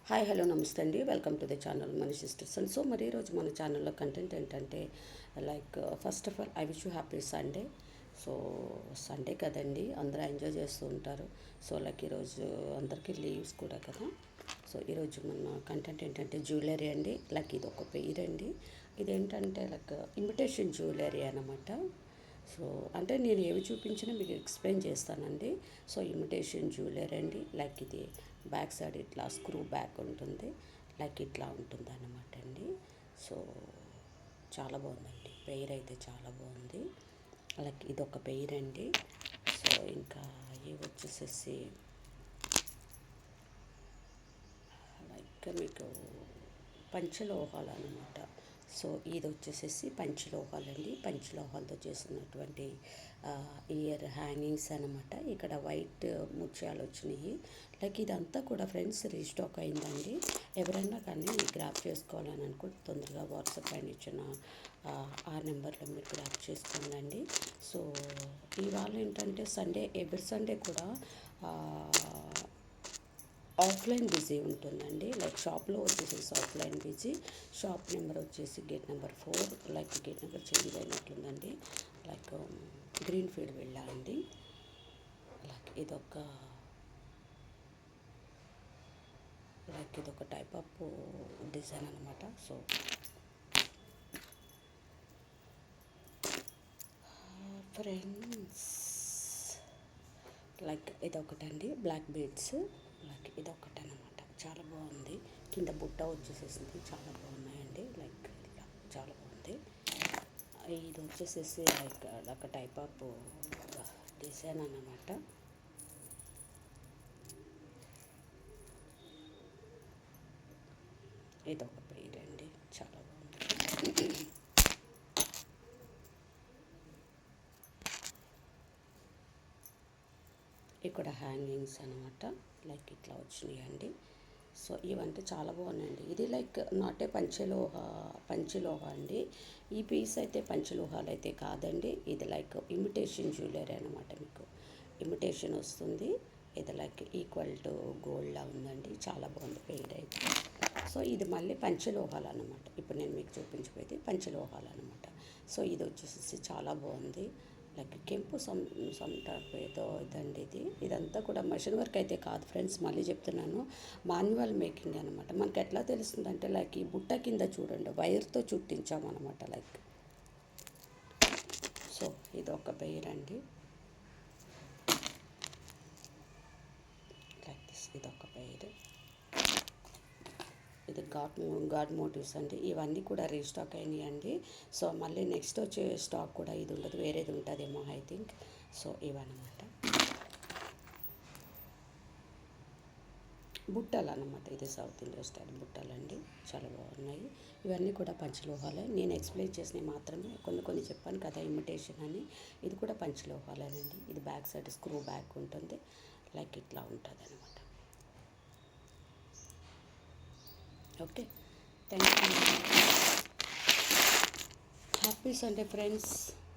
Hi hello నమస్తే అండి, welcome to the channel money sisters. And so మరి ఈరోజు మన ఛానల్లో కంటెంట్ ఏంటంటే first of all I wish you happy Sunday. So Sunday కదండి, అందరూ ఎంజాయ్ చేస్తూ ఉంటారు. సో ఈరోజు అందరికీ లీవ్స్ కూడా కదా. సో ఈరోజు మన కంటెంట్ ఏంటంటే జ్యువెలరీ అండి. ఇది ఒక పెయిర్ అండి. ఇదేంటంటే ఇమిటేషన్ జ్యువెలరీ అనమాట. సో అంటే నేను ఏవి చూపించినా మీకు ఎక్స్ప్లెయిన్ చేస్తానండి. సో ఇమిటేషన్ జ్యువెలరీ అండి. ఇది బ్యాక్ సైడ్ ఇట్లా స్క్రూ బ్యాక్ ఉంటుంది, ఇట్లా ఉంటుంది అన్నమాట అండి. సో చాలా బాగుందండి, పెయిర్ అయితే చాలా బాగుంది. ఇది ఒక పెయిర్ అండి. సో ఇంకా ఇవి వచ్చేసేసి మీకు పంచలోహాలు అనమాట. సో ఇది వచ్చేసేసి పంచలోహాలండి. పంచలోహాలతో చేసినటువంటి ఇయర్ హ్యాంగింగ్స్ అనమాట. ఇక్కడ వైట్ ముత్యాలు వచ్చినాయి. ఇదంతా కూడా ఫ్రెండ్స్ రీస్టాక్ అయిందండి. ఎవరైనా కానీ గ్రాప్ చేసుకోవాలని అనుకుంటే తొందరగా వాట్సాప్ పైన ఇచ్చిన ఆ నెంబర్లో మీరు గ్రాప్ చేసుకోండి. సో ఇవాళ ఏంటంటే సండే, ఎవ్రీ సండే కూడా ఆఫ్లైన్ బిజీ ఉంటుందండి. షాప్లో వచ్చేసి ఆఫ్లైన్ బిజీ. షాప్ నెంబర్ వచ్చేసి gate number 4. Gate number change అయినట్లుందండి. గ్రీన్ ఫీల్డ్ వెళ్ళా అండి. ఇదొక టైప్ ఆఫ్ డిజైన్ అనమాట. సో ఫ్రెండ్స్ ఇదొకటండి, బ్లాక్ బీడ్స్. ఇదొకటి అనమాట, చాలా బాగుంది. కింద బుట్ట వచ్చేసేసింది, చాలా బాగున్నాయండి. ఇలా చాలా బాగుంది. ఇది వచ్చేసేసి ఒక టైప్ ఆఫ్ డిజైన్ అన్నమాట. ఇదొక పేరు అండి, చాలా బాగుంది. ఇక్కడ హ్యాంగింగ్స్ అనమాట, ఇట్లా వచ్చినాయండి. సో ఇవంటే చాలా బాగున్నాయండి. ఇది నాటే పంచలోహ అండి. ఈ పీస్ అయితే పంచలోహాలు అయితే కాదండి. ఇది ఇమిటేషన్ జ్యువెలరీ అనమాట. మీకు ఇమిటేషన్ వస్తుంది. ఇది ఈక్వల్ టు గోల్డ్లా ఉందండి. చాలా బాగుంది పెయిర్ అయితే. సో ఇది మళ్ళీ పంచలోహాలు అనమాట. ఇప్పుడు నేను మీకు చూపించబోయేది పంచలోహాలు అనమాట. సో ఇది వచ్చేసి చాలా బాగుంది. కెంపు టైప్ ఏదో ఇదండి. ఇదంతా కూడా మెషిన్ వర్క్ అయితే కాదు ఫ్రెండ్స్, మళ్ళీ చెప్తున్నాను, మాన్యువల్ మేకింగ్ అనమాట. మనకి ఎట్లా తెలుస్తుందంటే ఈ బుట్ట కింద చూడండి, వైర్తో చుట్టించామన్నమాట. సో ఇది ఒక పెయిర్ అండి. ఇదొక పెయిర్. ఇది గాడ్ మోటివ్స్ అండి. ఇవన్నీ కూడా రీస్టాక్ అయినాయి అండి. సో మళ్ళీ నెక్స్ట్ వచ్చే స్టాక్ కూడా ఇది ఉండదు, వేరేది ఉంటుందేమో ఐ థింక్. సో ఇవన్నమాట బుట్టలు అనమాట. ఇది సౌత్ ఇండియా స్టైల్ బుట్టలండి, చాలా బాగున్నాయి. ఇవన్నీ కూడా పంచలోహాలే. నేను ఎక్స్ప్లెయిన్ చేసినవి మాత్రమే, కొన్ని చెప్పాను కదా ఇమిటేషన్ అని. ఇది కూడా పంచలోహాలేనండి. ఇది బ్యాక్ సైడ్ స్క్రూ బ్యాక్ ఉంటుంది, ఇట్లా ఉంటుంది అనమాట. Okay, thank you. Happy Sunday friends.